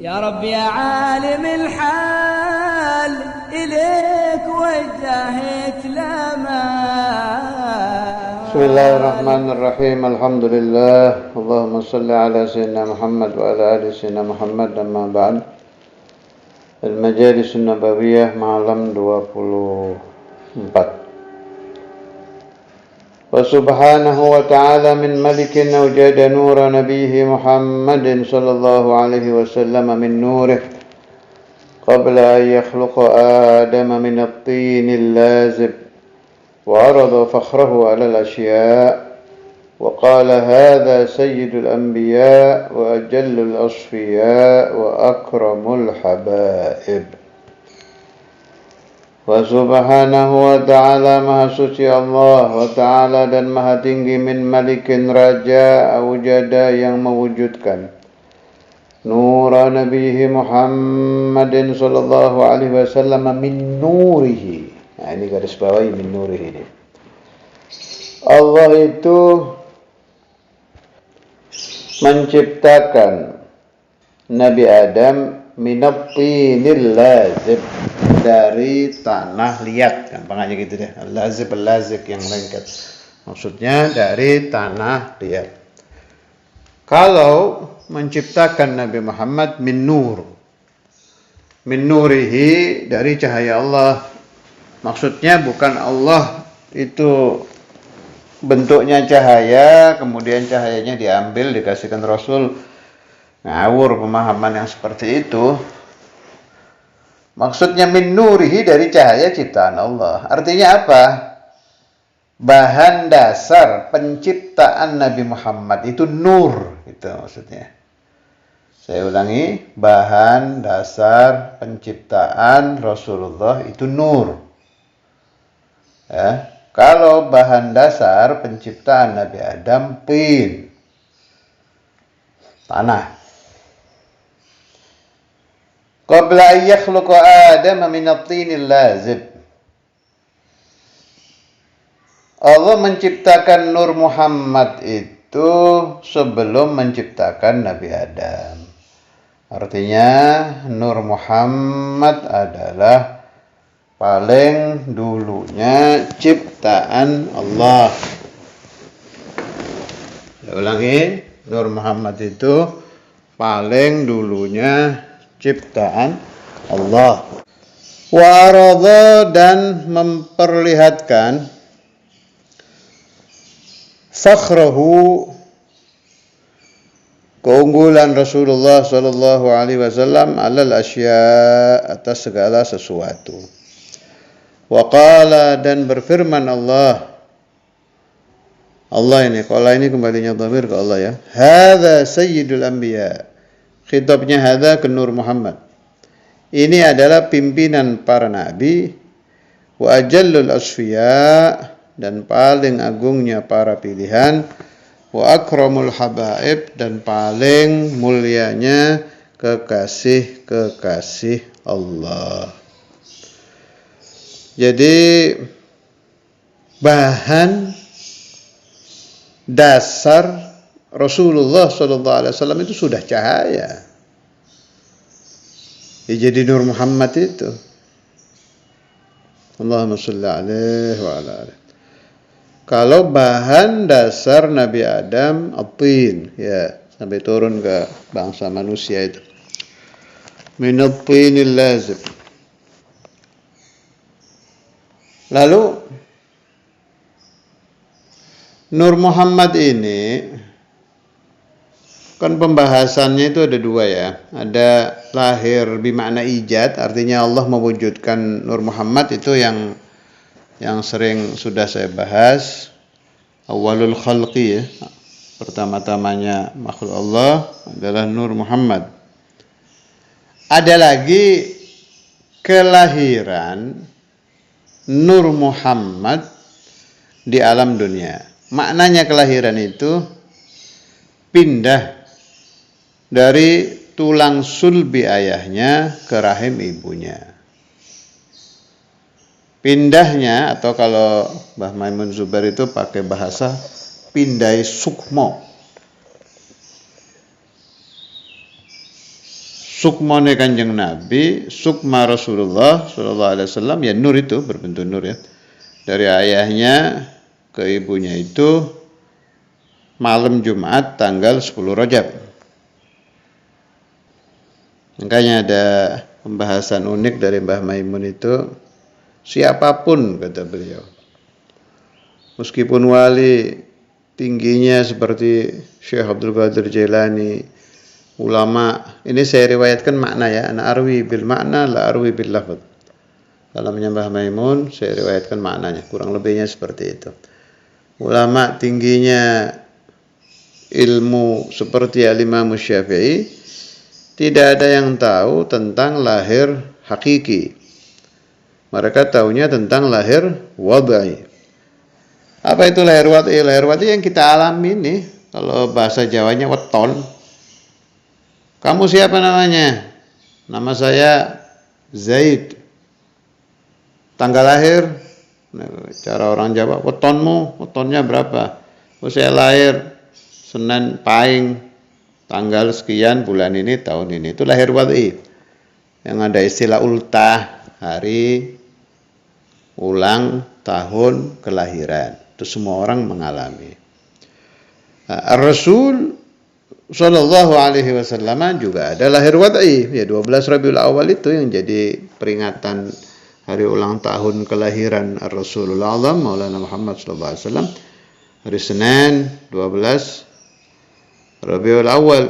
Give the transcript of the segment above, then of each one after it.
يا رب يا عالم الحال إليك وجهت لما. بسم الله الرحمن الرحيم. الحمد لله. اللهم صل على سيدنا محمد وعلى آل سيدنا محمد. أما بعد. Al-Majalis Nabawiyah malam 24. وسبحانه وتعالى من ملك أوجد نور نبيه محمد صلى الله عليه وسلم من نوره قبل أن يخلق آدم من الطين اللازب وعرض فخره على الأشياء وقال هذا سيد الأنبياء وأجل الأصفياء وأكرم الحبائب. Wa subhanahu wa ta'ala maha suci Allah wa ta'ala dan maha tinggi min malikin raja awjada yang mewujudkan nura nabihi Muhammadin sallallahu alaihi wasallam min nurihi. Nah, ini garis bawahi min nurihi ini. Allah itu menciptakan Nabi Adam minat-tinil lazib, dari tanah liat, gampangnya gitu deh. Lazib yang lengket. Maksudnya dari tanah liat. Kalau menciptakan Nabi Muhammad min nur, min nurihi, dari cahaya Allah. Maksudnya bukan Allah itu bentuknya cahaya, kemudian cahayanya diambil dikasihkan Rasul. Ngawur pemahaman yang seperti itu. Maksudnya min nurihi, dari cahaya ciptaan Allah. Artinya apa? Bahan dasar penciptaan Nabi Muhammad itu nur, itu maksudnya. Saya ulangi, bahan dasar penciptaan Rasulullah itu nur. Ya. Kalau bahan dasar penciptaan Nabi Adam tin, tanah. Qabla an yakhluqa Adam min at-tinil lazib. Allah menciptakan Nur Muhammad itu sebelum menciptakan Nabi Adam. Artinya Nur Muhammad adalah paling dulunya ciptaan Allah. Saya ulangi, Nur Muhammad itu paling dulunya ciptaan Allah. Wa arada, dan memperlihatkan fakhrahu, keunggulan Rasulullah sallallahu alaihi wasallam alal asya, atas segala sesuatu. Wa qala, dan berfirman Allah ini, qala ini kembalinya dhamir ke Allah ya. Hadza sayyidul anbiya. Khitabnya hadza ke Nur Muhammad. Ini adalah pimpinan para nabi, wa ajallul asfiya, dan paling agungnya para pilihan, wa akramul habaib, dan paling mulianya kekasih-kekasih Allah. Jadi bahan dasar Rasulullah SAW itu sudah cahaya. Ya, jadi Nur Muhammad itu. Allahumma sholli alaihi wa ala alihi. Kalau bahan dasar Nabi Adam at-tin, ya, sampai turun ke bangsa manusia itu. Min at-tinil lazib. Lalu Nur Muhammad ini kan pembahasannya itu ada dua ya. Ada lahir bimakna ijad, artinya Allah mewujudkan Nur Muhammad, itu yang sering sudah saya bahas. Awalul khalqi ya. Pertama-tamanya makhluk Allah adalah Nur Muhammad. Ada lagi kelahiran Nur Muhammad di alam dunia. Maknanya kelahiran itu pindah dari tulang sulbi ayahnya ke rahim ibunya. Pindahnya, atau kalau Mbah Maimun Zubair itu pakai bahasa pindai sukmo. sukmone Kanjeng Nabi, sukma Rasulullah sallallahu alaihi wasallam, ya nur itu berbentuk nur ya. Dari ayahnya ke ibunya itu malam Jumat tanggal 10 Rajab. Makanya ada pembahasan unik dari Mbah Maimun itu, siapapun kata beliau, meskipun wali tingginya seperti Syekh Abdul Qadir Jailani, ulama, ini saya riwayatkan makna ya, ana arwi bil makna la arwi bil lafaz. Dalamnya Mbah Maimun saya riwayatkan maknanya, kurang lebihnya seperti itu. Ulama tingginya ilmu seperti Al-Imam Syafi'i, tidak ada yang tahu tentang lahir hakiki. Mereka tahunya tentang lahir wadai. Apa itu lahir wadai? Lahir wadai yang kita alami nih, kalau bahasa Jawanya weton. Kamu siapa namanya? Nama saya Zaid. Tanggal lahir? Cara orang Jawa, wetonmu, wetonnya berapa? Oh, saya lahir Senin Pahing, tanggal sekian, bulan ini, tahun ini. Itu lahir wadai. Yang ada istilah ultah, hari, ulang, tahun, kelahiran. Itu semua orang mengalami. Rasul Sallallahu Alaihi Wasallam juga ada lahir wadai. Ya 12 Rabiul Awal itu yang jadi peringatan hari ulang tahun kelahiran Rasulullah Azam Maulana Muhammad Sallallahu Alaihi Wasallam. Hari Senin 12 Rabiul Awal.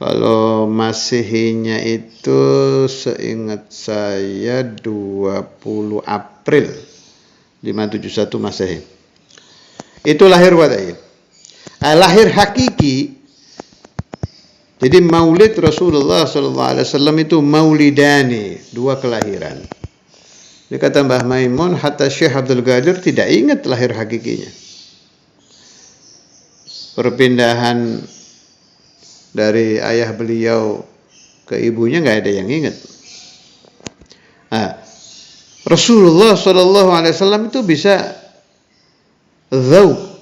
Kalau Masehinya itu seingat saya 20 April 571 Masehi. Itu lahir wadai. Lahir hakiki. Jadi maulid Rasulullah SAW itu maulidani, dua kelahiran. Ini kata Mbah Maimun, hatta Syekh Abdul Qadir tidak ingat lahir hakikinya. Perpindahan dari ayah beliau ke ibunya nggak ada yang ingat. Rasulullah SAW itu bisa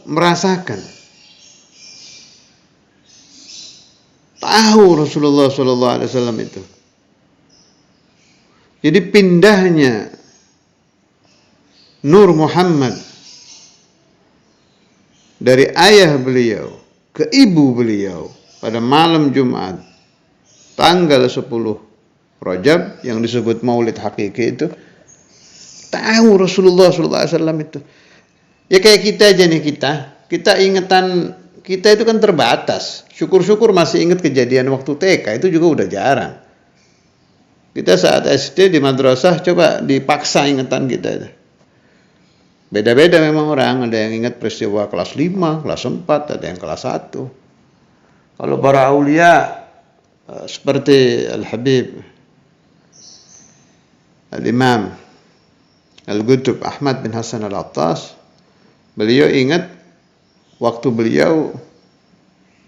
merasakan, tahu Rasulullah SAW itu. Jadi pindahnya Nur Muhammad dari ayah beliau ke ibu beliau pada malam Jumat tanggal 10 Rajab yang disebut Maulid Hakiki itu, tahu Rasulullah SAW itu. Ya kayak kita aja nih, kita ingatan kita itu kan terbatas. Syukur-syukur masih ingat kejadian waktu TK, itu juga udah jarang. Kita saat SD di madrasah coba dipaksa ingatan kita itu. Beda-beda memang orang, ada yang ingat peristiwa kelas 5, kelas 4, ada yang kelas 1. Kalau para aulia seperti Al-Habib Al-Imam Al-Qutb Ahmad bin Hasan Al-Attas, beliau ingat waktu beliau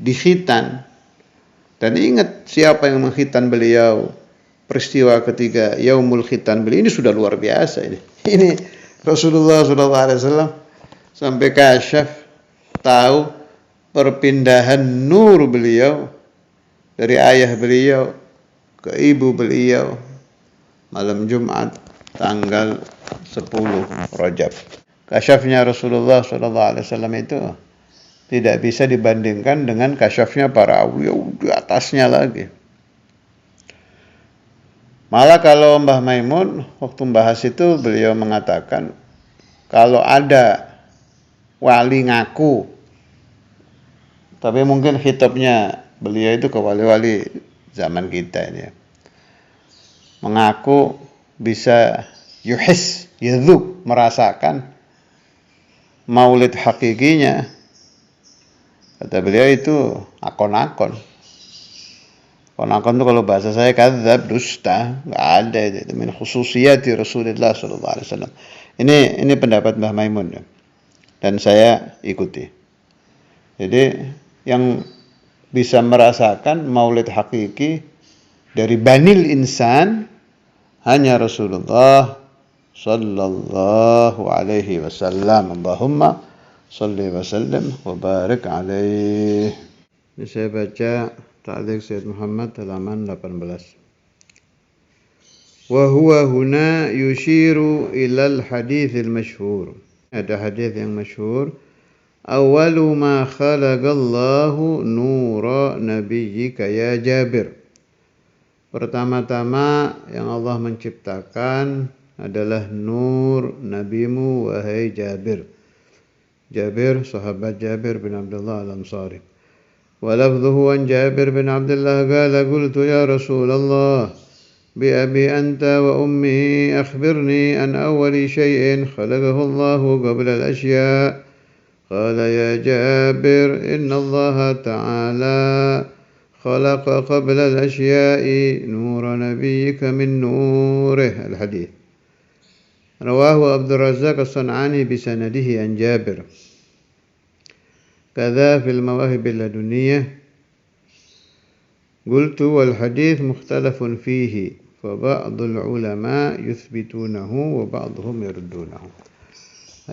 dikhitan, dan ingat siapa yang mengkhitan beliau, peristiwa ketiga Yaumul Khitan beliau, ini sudah luar biasa ini. Ini Rasulullah SAW sampai kasyaf tahu perpindahan nur beliau dari ayah beliau ke ibu beliau malam Jumat tanggal 10 Rajab. Kasyafnya Rasulullah SAW itu tidak bisa dibandingkan dengan kasyafnya para awliya di atasnya lagi. Malah kalau Mbah Maimun waktu membahas itu beliau mengatakan, kalau ada wali ngaku, tapi mungkin khitabnya beliau itu ke wali-wali zaman kita ini, mengaku bisa yuhis, yadhuk, merasakan maulid hakikinya, kata beliau itu akon-akon. Akon-akon itu kalau bahasa saya kadzab, dusta, nggak ada itu min khususiyati Rasulullah SAW. Ini pendapat Mbah Maimun ya, dan saya ikuti. Jadi yang bisa merasakan maulid hakiki dari banil insan hanya Rasulullah sallallahu alaihi wasallam. Allahumma salli wa sallim wa barik alaihi. Ini saya baca Ta'liq Sayyid Muhammad halaman 18. Wa huwa huna yushiru ilal hadithil masyhur. Ada hadis yang masyhur. Awwalu ma khalaqallahu nura nabiyyika ya Jabir. Pertama-tama yang Allah menciptakan adalah nur nabimu wahai Jabir. Jabir sahabat Jabir bin Abdullah al-Ansari. Wa lafdhuhu an Jabir bin Abdullah qala qultu ya Rasulullah بأبي أنت وأمي أخبرني عن أول شيء خلقه الله قبل الأشياء قال يا جابر إن الله تعالى خلق قبل الأشياء نور نبيك من نوره. الحديث رواه عبد الرزاق الصنعاني بسنده عن جابر كذا في المواهب اللدنية. قلت والحديث مختلف فيه فبعض العلماء يثبتونه وبعضهم يردونه.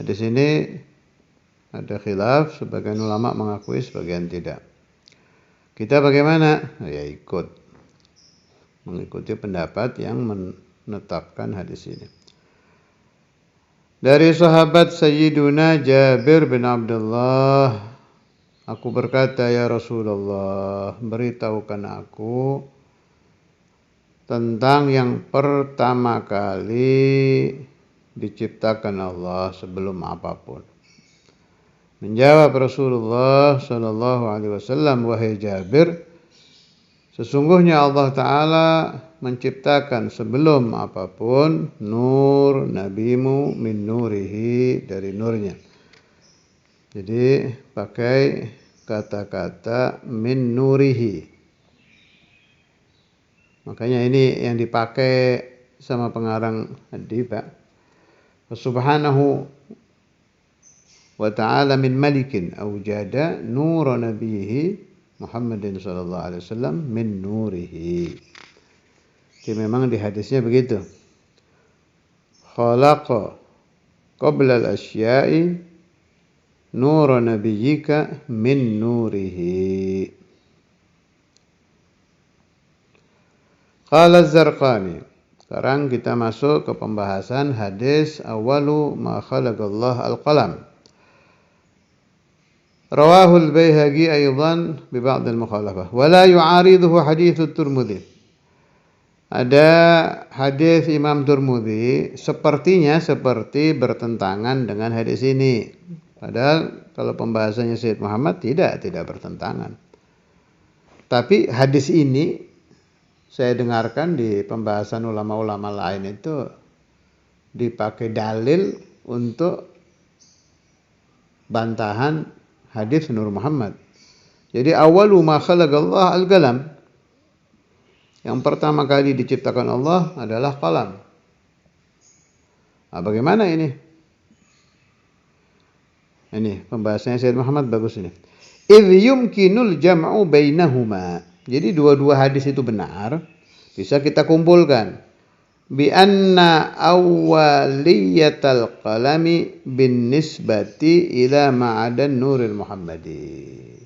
Di sini ada khilaf, sebagian ulama mengakui, sebagian tidak. Kita bagaimana? Ya mengikuti pendapat yang menetapkan hadis ini. Dari sahabat Sayyiduna Jabir bin Abdullah, aku berkata, ya Rasulullah, beritahukan aku tentang yang pertama kali diciptakan Allah sebelum apapun. Menjawab Rasulullah sallallahu alaihi wasallam, wahai Jabir, sesungguhnya Allah Ta'ala menciptakan sebelum apapun nur nabimu min nurihi, dari nurnya. Jadi pakai kata-kata min nurihi. Makanya ini yang dipakai sama pengarang Ad-Diba. Subhanahu wa ta'ala min malikin awjada nur nabiyhi Muhammadin sallallahu alaihi wasallam min nurihi. Jadi memang di hadisnya begitu. Khalaqa qabla al-asya'i nur nabiyyika min nurihi. Qala Az-Zarqani. Sekarang kita masuk ke pembahasan hadis awalu ma khalaqallah al-qalam. Rawahu al-Baihaqi aidan bi ba'd al-mukhalafah wa la yu'ariduhu hadits at-Tirmidzi. Ada hadis Imam Tirmidzi seperti bertentangan dengan hadis ini. Padahal kalau pembahasannya Sayyid Muhammad tidak bertentangan. Tapi hadis ini saya dengarkan di pembahasan ulama-ulama lain itu dipakai dalil untuk bantahan hadis Nur Muhammad. Jadi awalu ma khalaqallah al-qalam. Yang pertama kali diciptakan Allah adalah qalam. Nah, bagaimana ini? Ini pembahasannya Sayyid Muhammad bagus ini. Idh yumkinul jam'u bainahuma. Jadi dua-dua hadis itu benar, bisa kita kumpulkan. Bi anna awwaliyatal qalami bin nisbati ila ma'adan nuril Muhammadi.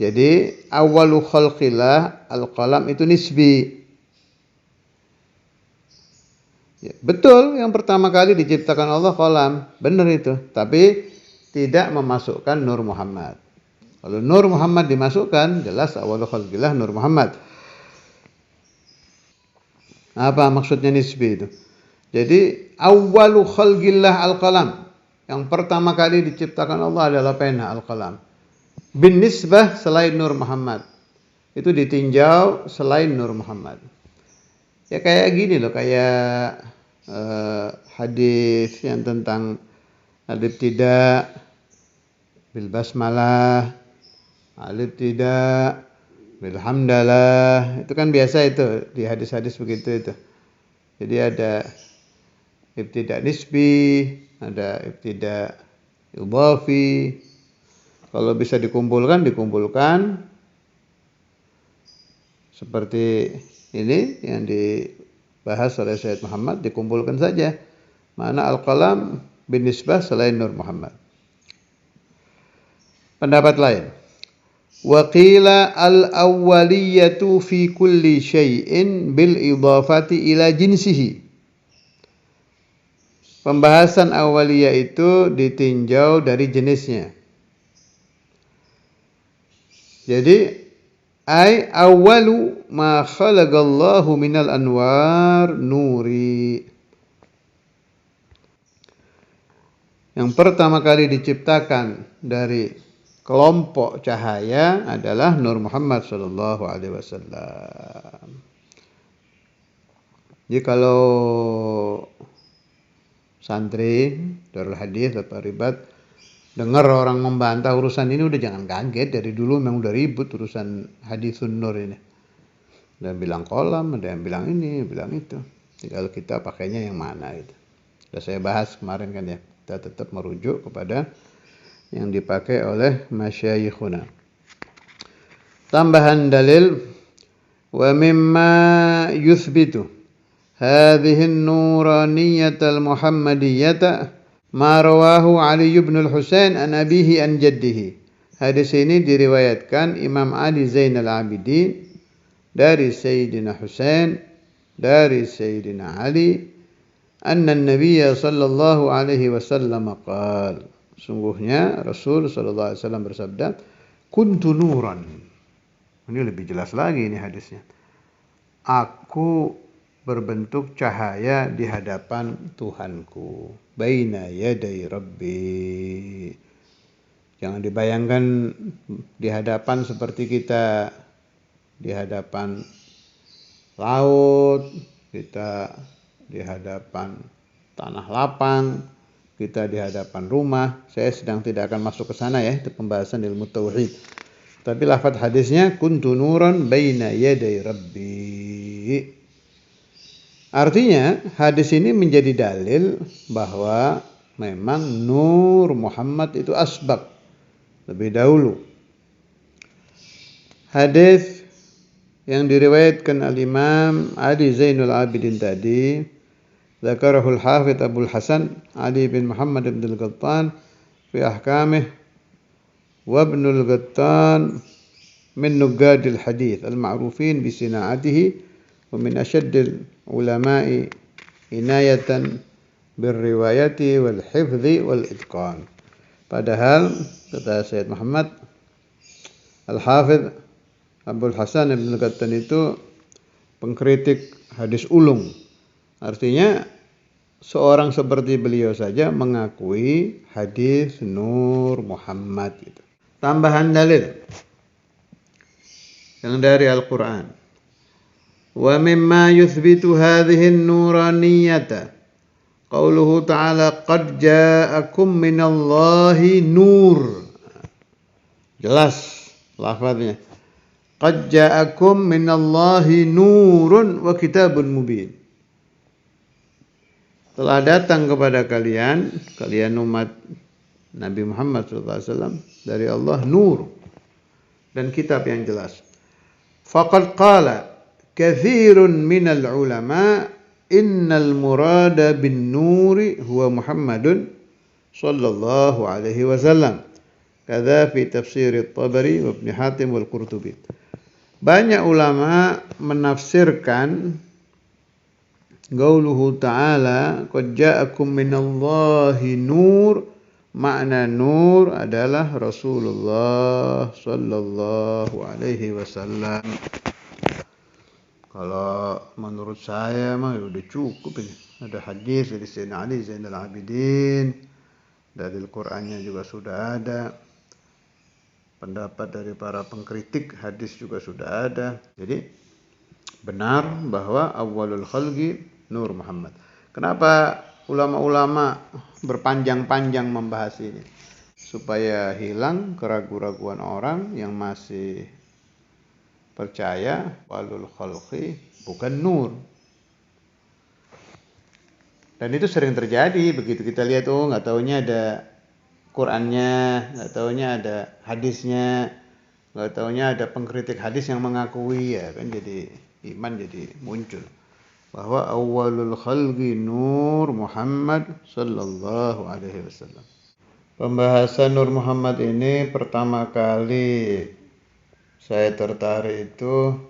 Jadi awwalu khalqillah al-qalam itu nisbi. Ya, betul yang pertama kali diciptakan Allah qalam, benar itu, tapi tidak memasukkan Nur Muhammad. Kalau Nur Muhammad dimasukkan, jelas awal khalqillah Nur Muhammad. Apa maksudnya nisbi itu? Jadi awwalu khalqillah al-qalam. Yang pertama kali diciptakan Allah adalah pena al-qalam. Bin nisbah selain Nur Muhammad. Itu ditinjau selain Nur Muhammad. Ya kayak gini loh, kayak hadis yang tentang al-ibtida bil basmalah, al-ibtida bilhamdalah, itu kan biasa itu di hadis-hadis begitu itu. Jadi ada ibtida nisbi, ada ibtida idhafi. Kalau bisa dikumpulkan seperti ini yang dibahas oleh Sayyid Muhammad, dikumpulkan saja. Mana al-qalam bin nisbah selain Nur Muhammad. Pendapat lain, Wa qila al-awwaliyatu fi kulli syai'in bil idafati ila jinsihi. Pembahasan awaliyah itu ditinjau dari jenisnya. Jadi ay awwalu ma khalaqallahu minal anwar nuri. Yang pertama kali diciptakan dari kelompok cahaya adalah Nur Muhammad sallallahu alaihi wasallam. Jadi kalau santri Darul Hadis atau Ribat dengar orang membantah urusan ini, udah jangan kaget. Dari dulu memang udah ribut urusan Hadisun Nur ini. Ada yang bilang kolam, ada yang bilang ini, bilang itu. Tinggal kita pakainya yang mana gitu. Sudah saya bahas kemarin kan ya. Kita tetap merujuk kepada yang dipakai oleh masyayikhuna. Tambahan dalil, wa mimma yuthbitu hadhihi an-nuraniyyata al-muhammadiyyata ma rawahu Ali bin al-Husain an abihi an jaddihi. Hadis ini diriwayatkan Imam Ali Zainal Abidin dari Sayyidina Husain dari Sayyidina Ali anna an-nabiy sallallahu alaihi wasallam qala, sungguhnya Rasul sallallahu alaihi wasallam bersabda, kuntu nuran. Ini lebih jelas lagi ini hadisnya. Aku berbentuk cahaya di hadapan Tuhanku. Baina yaday Rabbi. Jangan dibayangkan di hadapan seperti kita di hadapan laut, kita di hadapan tanah lapang, kita di hadapan rumah. Saya sedang tidak akan masuk ke sana ya, itu pembahasan ilmu tauhid. Tapi lafaz hadisnya kuntu nuran baina yaday Rabbi. Artinya hadis ini menjadi dalil bahwa memang Nur Muhammad itu asbaq, lebih dahulu. Hadis yang diriwayatkan al-Imam Ali Zainul Abidin tadi, zakarahul Hafidz Abdul Hasan Ali bin Muhammad bin Al-Qattan fi ahkamih wa Ibn Al-Qattan min nugadil hadith al-ma'rufin bi sina'atihi wa min ashaddil ulama'i inayatan birriwayati wal hifdhi wal itqan. Padahal kata Sayyid Muhammad Al-Hafidz Abdul Hasan Ibn Al-Qattan itu pengkritik hadis ulung. Artinya seorang seperti beliau saja mengakui hadis Nur Muhammad itu. Tambahan dalil yang dari Al-Quran. Wa mimma yuthbitu hadhihi an-nuraniyata qauluhu ta'ala qad ja'akum minallahi nur. Jelas lafaznya. Qad ja'akum minallahi nurun wa kitabun mubin. Telah datang kepada kalian umat Nabi Muhammad SAW dari Allah nur dan kitab yang jelas. Faqad qala kathirun minal ulama innal murada bin nuri huwa Muhammadun sallallahu alaihi wasallam. Kadza fi tafsir at-Tabari wa Ibn Hatim wal Qurtubi. Banyak ulama menafsirkan qauluhu ta'ala qad ja'akum minallahi nur, makna nur adalah Rasulullah sallallahu alaihi wasallam. Kalau menurut saya mah udah cukup ini. Ada hadis dari Sayyidina Ali Zainal Abidin, dari Al-Qur'annya juga sudah ada. Pendapat dari para pengkritik hadis juga sudah ada. Jadi benar bahwa awwalul khalqi Nur Muhammad. Kenapa ulama-ulama berpanjang-panjang membahas ini? Supaya hilang keraguan-raguan orang yang masih percaya awwalul khalqi bukan nur. Dan itu sering terjadi. Begitu kita lihat, nggak taunya ada Qur'annya, nggak taunya ada hadisnya, nggak taunya ada pengkritik hadis yang mengakui, ya kan, jadi iman jadi muncul bahwa awwalul khalqi Nur Muhammad sallallahu alaihi wasallam. Pembahasan Nur Muhammad ini pertama kali Saya tertarik itu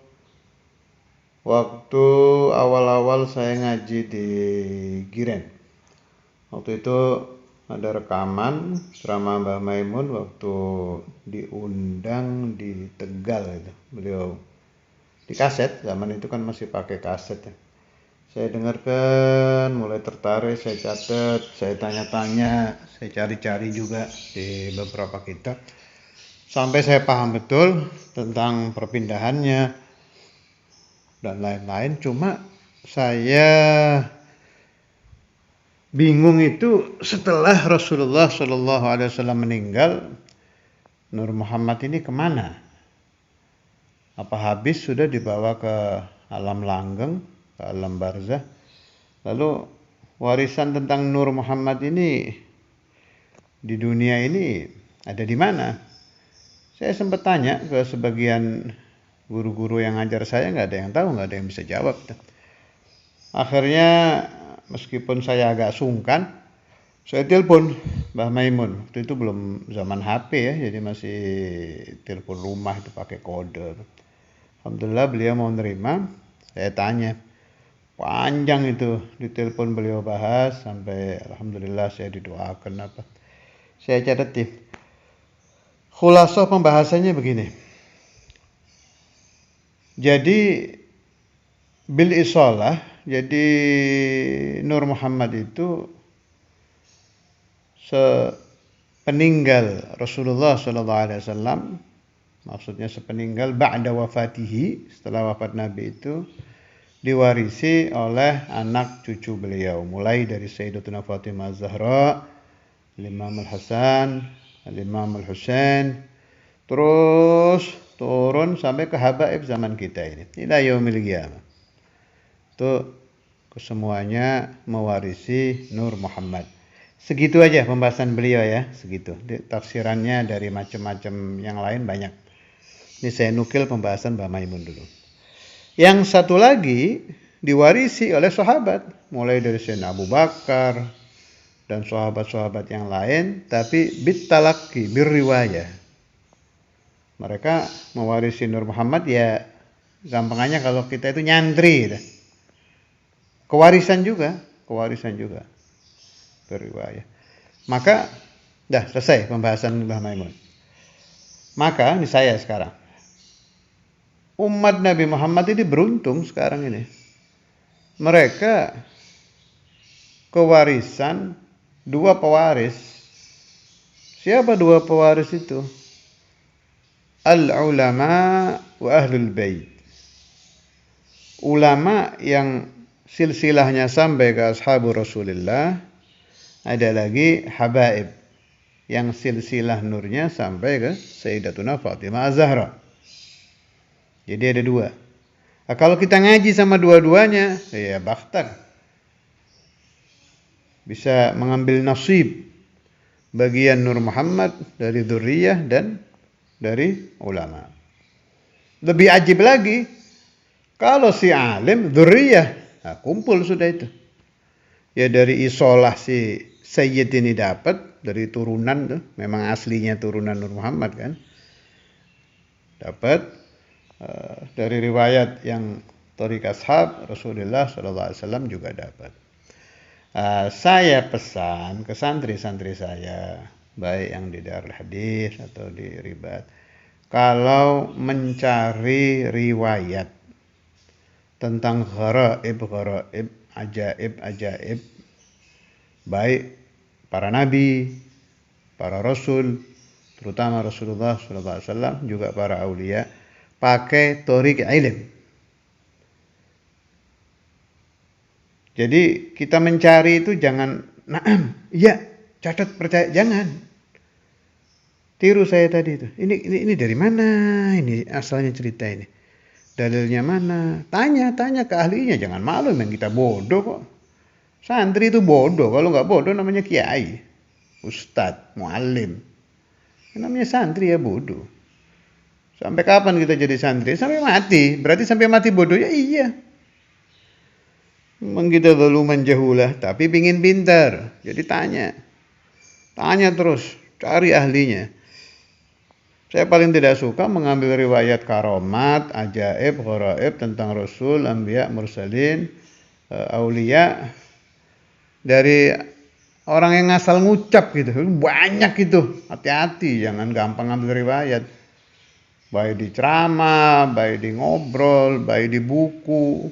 waktu awal-awal saya ngaji di Giren. Waktu itu ada rekaman ceramah Mbah Maimun waktu diundang di Tegal itu. Beliau di kaset, zaman itu kan masih pakai kaset ya. Saya dengarkan, mulai tertarik, saya catat, saya tanya-tanya, saya cari-cari juga di beberapa kitab. Sampai saya paham betul tentang perpindahannya dan lain-lain. Cuma saya bingung itu setelah Rasulullah Shallallahu Alaihi Wasallam meninggal, Nur Muhammad ini kemana? Apa habis sudah dibawa ke alam langgeng, ke alam barzah? Lalu warisan tentang Nur Muhammad ini di dunia ini ada di mana? Saya sempat tanya ke sebagian guru-guru yang ngajar saya, nggak ada yang tahu, nggak ada yang bisa jawab. Akhirnya meskipun saya agak sungkan, saya telepon Mbah Maimun. Waktu itu belum zaman HP ya, jadi masih telepon rumah itu pakai kode. Alhamdulillah beliau mau nerima. Saya tanya, panjang itu di telepon beliau bahas sampai alhamdulillah saya didoakan apa. Saya catatin. Khulasah pembahasannya begini. Jadi bil isolah, jadi Nur Muhammad itu sepeninggal Rasulullah SAW, maksudnya sepeninggal ba'da wafatihi, setelah wafat Nabi itu diwarisi oleh anak cucu beliau, mulai dari Sayyidatuna Fatimah Zahra, Imam Al-Hasan, Imam Al-Husain, terus turun sampai ke habaib zaman kita ini, ila yaumil qiyamah. Itu kesemuanya mewarisi Nur Muhammad. Segitu aja pembahasan beliau ya, segitu. Tafsirannya dari macam-macam yang lain banyak. Ini saya nukil pembahasan Mbah Maimun dulu. Yang satu lagi diwarisi oleh sahabat, mulai dari Sayyidina Abu Bakar dan sahabat-sahabat yang lain, tapi bitalaqi, birriwayah. Mereka mewarisi Nur Muhammad ya, gampangannya kalau kita itu nyantri. Kewarisan juga. Berriwayah. Maka dah selesai pembahasan Mbah Maimun. Maka ini saya sekarang. Umat Nabi Muhammad ini beruntung sekarang ini. Mereka kewarisan dua pewaris. Siapa dua pewaris itu? Al-ulama wa ahlul bait. Ulama yang silsilahnya sampai ke ashabu Rasulullah, ada lagi habaib yang silsilah nurnya sampai ke Sayyidatuna Fatimah Az-Zahra. Jadi ada dua. Nah, kalau kita ngaji sama dua-duanya, ya bakhtar. Bisa mengambil nasib bagian Nur Muhammad dari dzurriyyah dan dari ulama. Lebih ajib lagi, kalau si alim dzurriyyah, nah, kumpul sudah itu. Ya dari isolah si Sayyid ini dapat dari turunan tuh, memang aslinya turunan Nur Muhammad kan. Dapat dari riwayat yang Thariq Ashab Rasulullah SAW juga dapat. Saya pesan ke santri-santri saya, baik yang di Darul Hadis atau di Ribat, kalau mencari riwayat tentang gharaib, ajaib, baik para nabi, para rasul, terutama Rasulullah SAW, juga para aulia, pakai thariq ilm. Jadi kita mencari itu jangan, iya, catat, percaya, jangan. Tiru saya tadi itu. Ini dari mana? Ini asalnya cerita ini. Dalilnya mana? Tanya ke ahlinya, jangan malu, memang kita bodoh kok. Santri itu bodoh, kalau nggak bodoh namanya kiai, ustadz, muallim. Namanya santri ya bodoh. Sampai kapan kita jadi santri? Sampai mati. Berarti sampai mati bodoh ya iya. Memang kita zaluman jahulah, tapi pingin pintar. Jadi tanya terus, cari ahlinya. Saya paling tidak suka mengambil riwayat karomat, ajaib, gharaib tentang Rasul, Anbiya, Mursalin, Aulia dari orang yang ngasal ngucap gitu. Banyak gitu. Hati-hati, jangan gampang ambil riwayat. Baik di ceramah, baik di ngobrol, baik di buku.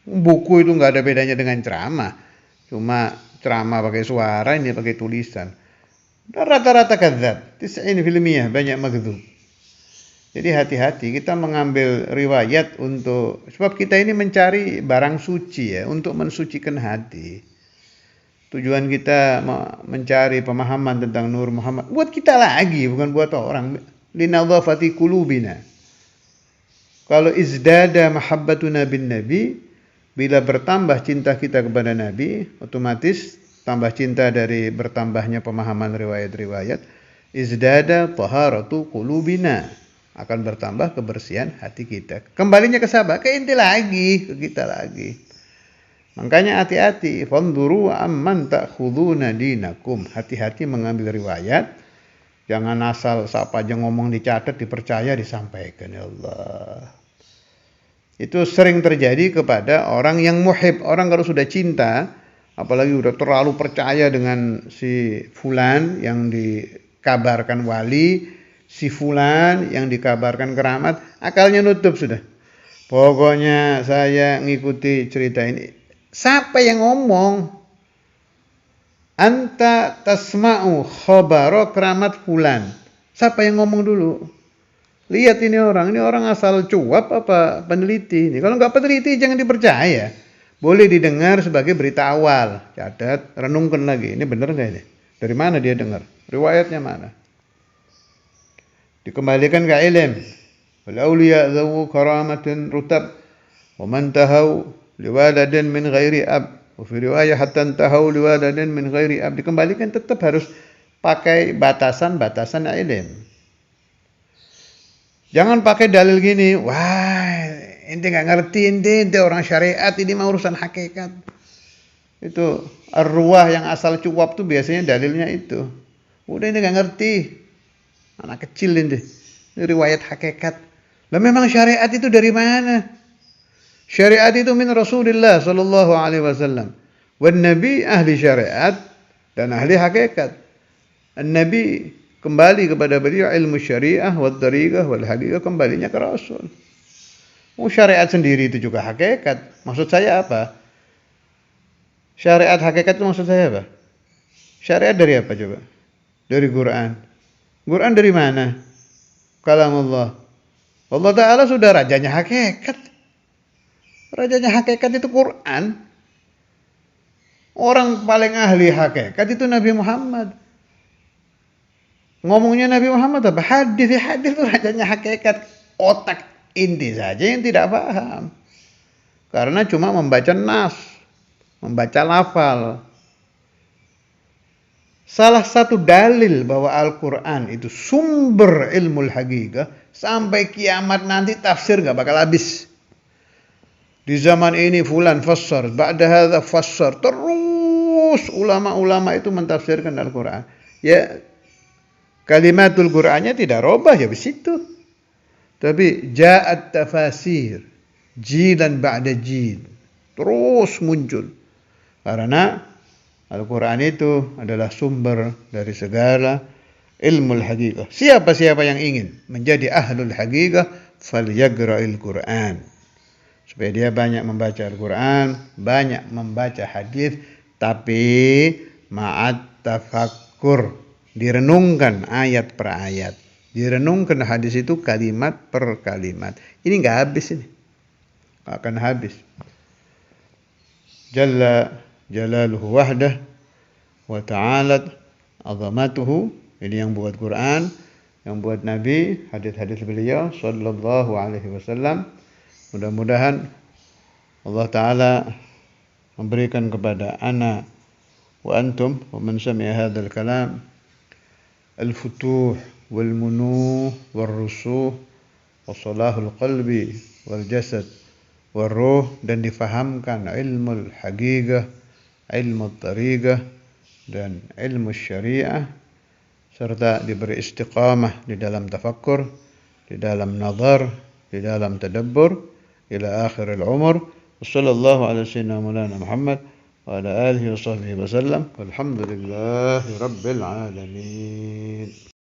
Buku itu nggak ada bedanya dengan ceramah. Cuma ceramah pakai suara, ini pakai tulisan. Dan rata-rata kadzab, 90% banyak magdzub. Jadi hati-hati kita mengambil riwayat sebab kita ini mencari barang suci ya, untuk mensucikan hati. Tujuan kita mencari pemahaman tentang Nur Muhammad buat kita lagi, bukan buat orang. Linadhafati qulubina. Kalau izdada mahabbatuna bin nabi, bila bertambah cinta kita kepada Nabi, otomatis tambah cinta dari bertambahnya pemahaman riwayat-riwayat, izdada taharatu qulubina, akan bertambah kebersihan hati kita. Kembalinya ke siapa? Ke inti lagi, ke kita lagi. Makanya hati-hati, fanduru amman ta'khuduna dinakum. Hati-hati mengambil riwayat. Jangan asal siapa aja ngomong dicatat, dipercaya, disampaikan. Ya Allah. Itu sering terjadi kepada orang yang muhib. Orang kalau sudah cinta, apalagi udah terlalu percaya dengan si fulan yang dikabarkan wali, si fulan yang dikabarkan keramat, akalnya nutup sudah. Pokoknya saya ngikuti cerita ini. Siapa yang ngomong? Anta tasma'u khabaro keramat fulan. Siapa yang ngomong dulu? Lihat ini orang asal cuap apa peneliti? Kalau nggak peneliti jangan dipercaya. Boleh didengar sebagai berita awal. Catat, renungkan lagi. Ini benar nggak ini? Dari mana dia dengar? Riwayatnya mana? Dikembalikan ke ilm. Wal awliya dzawu karamatin rutab wa man tahau liwaladin min ghairi ab. Wa fi riwayah hatta tahau liwaladin min ghairi ab. Dikembalikan tetap harus pakai batasan-batasan ilm. Jangan pakai dalil gini, wah ente nggak ngerti, ente orang syariat, ini mah urusan hakikat. Itu ar-ruwah yang asal cuap tuh biasanya dalilnya itu. Udah ente nggak ngerti, anak kecil ente, ini riwayat hakikat. Lah memang syariat itu dari mana? Syariat itu min Rasulullah sallallahu alaihi wasallam. Wan Nabi ahli syariat dan ahli hakikat. An-Nabi kembali kepada beliau ilmu syariah wal tariqah wal haqiqah, kembalinya ke Rasul. Syariat sendiri itu juga hakikat. Maksud saya apa? Syariat hakikat itu maksud saya apa? Syariat dari apa coba? Dari Quran. Quran dari mana? Kalamullah. Allah Ta'ala sudah rajanya hakikat. Rajanya hakikat itu Quran. Orang paling ahli hakikat itu Nabi Muhammad. Ngomongnya Nabi Muhammad apa? Hadis itu rajanya hakikat. Otak inti saja yang tidak paham. Karena cuma membaca nas, membaca lafal. Salah satu dalil bahwa Al-Quran itu sumber ilmu haqiqah, sampai kiamat nanti tafsir gak bakal habis. Di zaman ini fulan fassar, ba'da hadza fassar. Terus ulama-ulama itu mentafsirkan Al-Quran. Ya, kalimatul Qur'annya tidak robah ya besitu. Tapi ja'at tafasir jilan ba'da jil. Terus muncul. Karena Al-Quran itu adalah sumber dari segala ilmu haqiqah. Siapa-siapa yang ingin menjadi ahlul haqiqah, falyagra'il Qur'an. Supaya dia banyak membaca Al-Quran, banyak membaca hadis, tapi ma'at tafakkur. Direnungkan ayat per ayat. Direnungkan hadis itu kalimat per kalimat. Ini nggak habis ini. Nggak akan habis. Jalla jalaluhu wahdah wa ta'alat azamatuhu. Ini yang buat Quran, yang buat Nabi, hadis-hadis beliau sallallahu alaihi wasallam. Mudah-mudahan Allah Ta'ala memberikan kepada ana wa antum wa man sami'a hadzal kalam al-futuh wal-munuh wal-rusuh wa salahul qalbi wal-jasad wal-ruh, dan difahamkan ilmu haqiqah, ilmu tariqah, dan ilmu syariah, serta diberi istiqamah di dalam tafakkur, di dalam nazar, di dalam tadabbur ila akhiril umur. Wassallallahu ala sayyidina Maulana Muhammad wa ala alihi wa sahbihi wa sallam. Walhamdulillahi rabbil alamin.